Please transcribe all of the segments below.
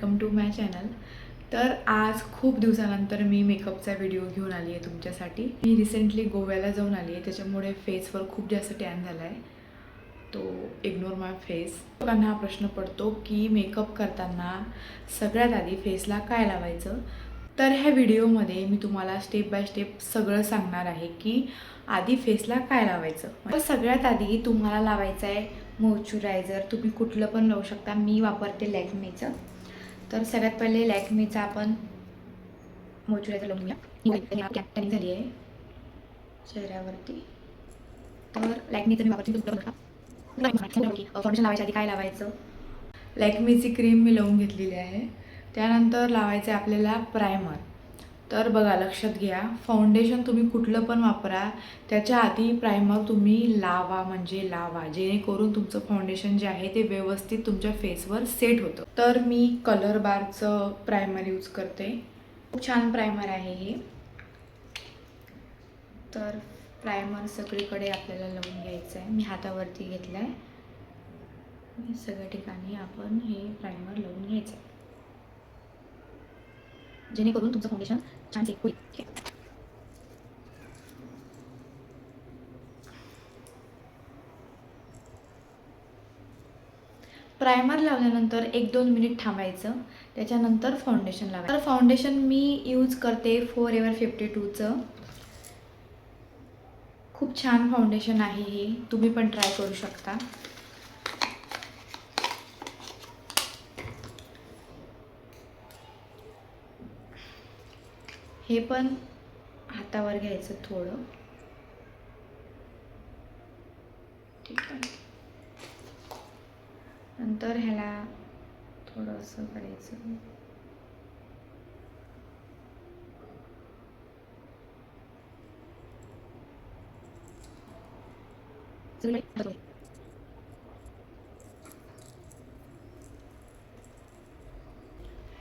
Welcome to my channel. तर आज खूप दिवसानंतर मी मेकअपचा व्हिडिओ घेऊन आली आहे तुमच्यासाठी। मी रिसेंटली गोव्याला जाऊन आली आहे, त्याच्यामुळे फेसवर खूप जास्त टॅन झाला आहे, तो इग्नोर माय फेस। लोकांना हा प्रश्न पडतो की मेकअप करताना सगळ्यात आधी फेसला काय लावायचं। तर ह्या व्हिडिओमध्ये मी तुम्हाला स्टेप बाय स्टेप सगळं सांगणार आहे की आधी फेसला काय लावायचं। तर सगळ्यात आधी तुम्हाला लावायचं आहे मॉइश्चरायझर। तुम्ही कुठलं पण लावू शकता, मी वापरते लॅक्मेचं। तर सगळ्यात पहिले लॅक्मेचा आपण मॉइश्चरायझर लावून घेऊया। टॅनिंग झाली आहे चेहऱ्यावरती, तर लॅक्मेचं मी वापरते। फाउंडेशन लावायच्या आधी काय लावायचं, लॅक्मेची क्रीम मी लावून घेतलेली आहे। त्यानंतर लावायचं आहे आपल्याला प्रायमर। तर बघा, लक्षात घ्या, फाउंडेशन तुम्ही कुठलं पण वापरा, त्याच्या आधी प्रायमर तुम्ही लावा, म्हणजे लावा, जेणेकरून तुमचं फाउंडेशन जे आहे ते व्यवस्थित तुमच्या फेसवर सेट होतं। तर मी कलर बारचं प्रायमर यूज करते, खूप छान प्रायमर आहे हे। तर प्रायमर सगळीकडे आपल्याला लावून घ्यायचं आहे। मी हातावरती घेतलं आहे, सगळ्या ठिकाणी आपण हे प्रायमर लावून घ्यायचं आहे, जेणेकरून तुमचं फाउंडेशन छान सेट होईल। प्रायमर लावल्यानंतर 1-2 मिनिट थांबायचं, त्याच्यानंतर फाउंडेशन लावायचं। तर फाउंडेशन मी यूज करते फॉरएवर 52चं। खूप छान फाउंडेशन आहे हे, तुम्ही पण ट्राय करू शकता। हे पण हातावर घ्यायचं थोडं, ठीक आहे। नंतर ह्याला थोडं असं करायचं,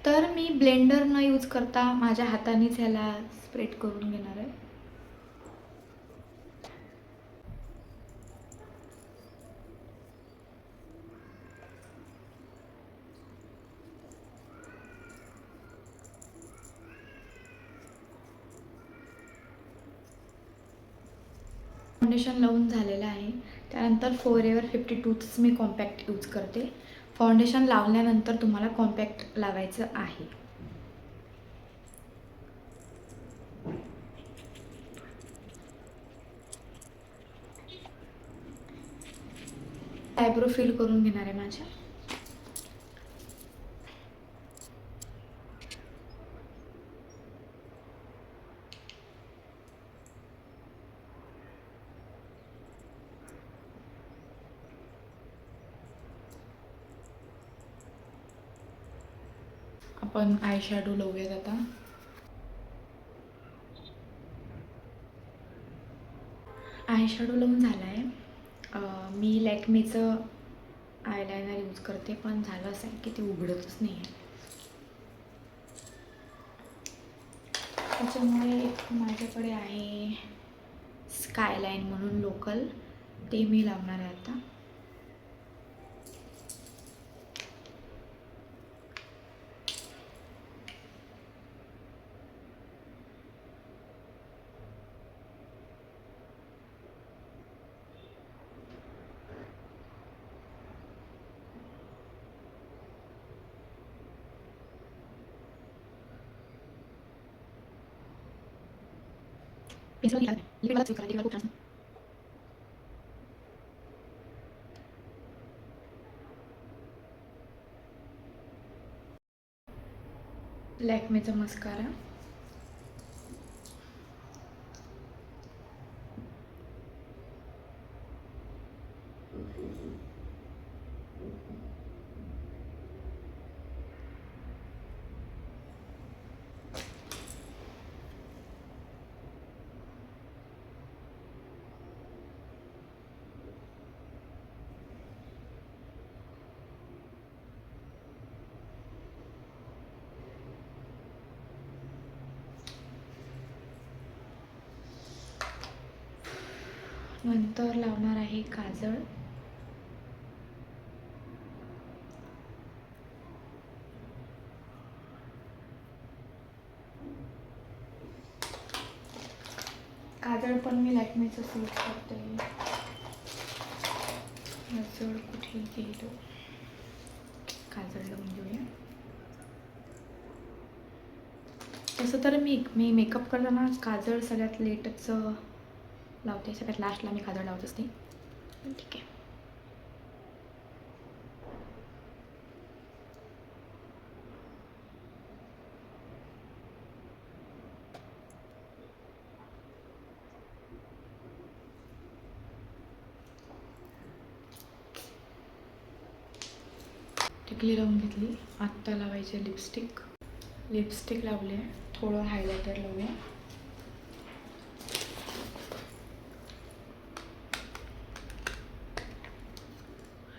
तर मी ब्लेंडर न यूज करता माझ्या हातानेच ह्याला स्प्रेड करून घेणार आहे। फाउंडेशन लावून झालेलं आहे, त्यानंतर फॉरएवर 52च मी कॉम्पॅक्ट यूज करते। फाउंडेशन लावल्यानंतर तुम्हाला कॉम्पॅक्ट लावायचं आहे। आयब्रो फिल करून घेणार आहे माझ्या। आपण आय शॅडो लावूयात आता। आय शॅडो लावून झाला आहे। मी लॅक्मेचं आयलायनर यूज करते, पण झालं असं आहे की ते उघडतच नाही आहे, त्याच्यामुळे माझ्याकडे आहे स्कायलाईन म्हणून लोकल, ते मी लावणार आहे आता। लॅक्मेचा मस्कारा, नंतर लावणार आहे काजळ। काजळ पण मी लॅक्मेचं यूज करते. काजळ कुठे गेलो, काजळ लावून घेऊया. तसं तर मी मेकअप करताना काजळ सगळ्यात लेटच लावते, सगळ्यात लास्टला मी काजळ लावत असते. ठीक आहे. टिकली लावून घेतली. आत्ता लावायचे लिपस्टिक. लिपस्टिक लावले. थोडं हायलायटर लावूया.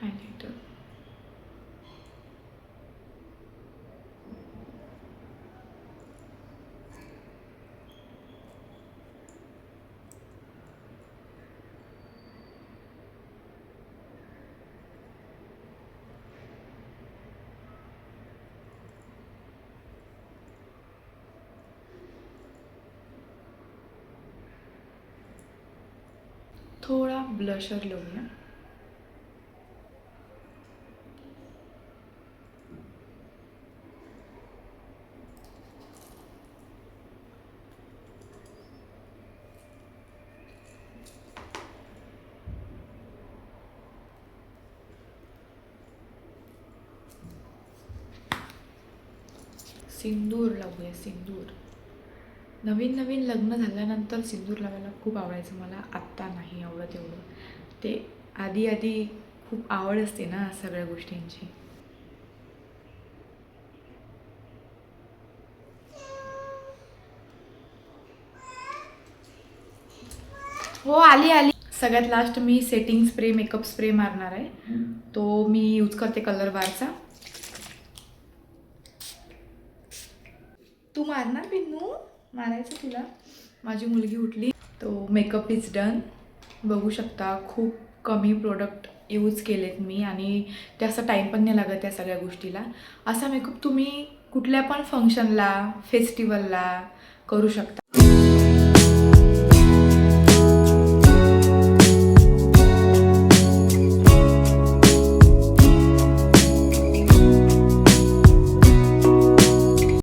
हायलायटर. थोडा ब्लशर लावूया. सिंदूर लावूया. सिंदूर. नवीन नवीन लग्न झाल्यानंतर सिंदूर लावायला खूप आवडायचं मला. आत्ता नाही आवडत एवढं. ते आधी आधी खूप आवड असते ना सगळ्या गोष्टींची. हो, आली आली. सगळ्यात लास्ट मी सेटिंग स्प्रे, मेकअप स्प्रे मारणार आहे. तो मी यूज करते कलर बारचा. तू मारणार पिन्नू? मारायचं तुला. माझी मुलगी उठली. तो मेकअप इज डन. बघू शकता खूप कमी प्रोडक्ट यूज केलेत मी आणि जास्त टाईम पण नाही लागत त्या सगळ्या गोष्टीला. असा मेकअप तुम्ही कुठल्या पण फंक्शनला, फेस्टिवलला करू शकता.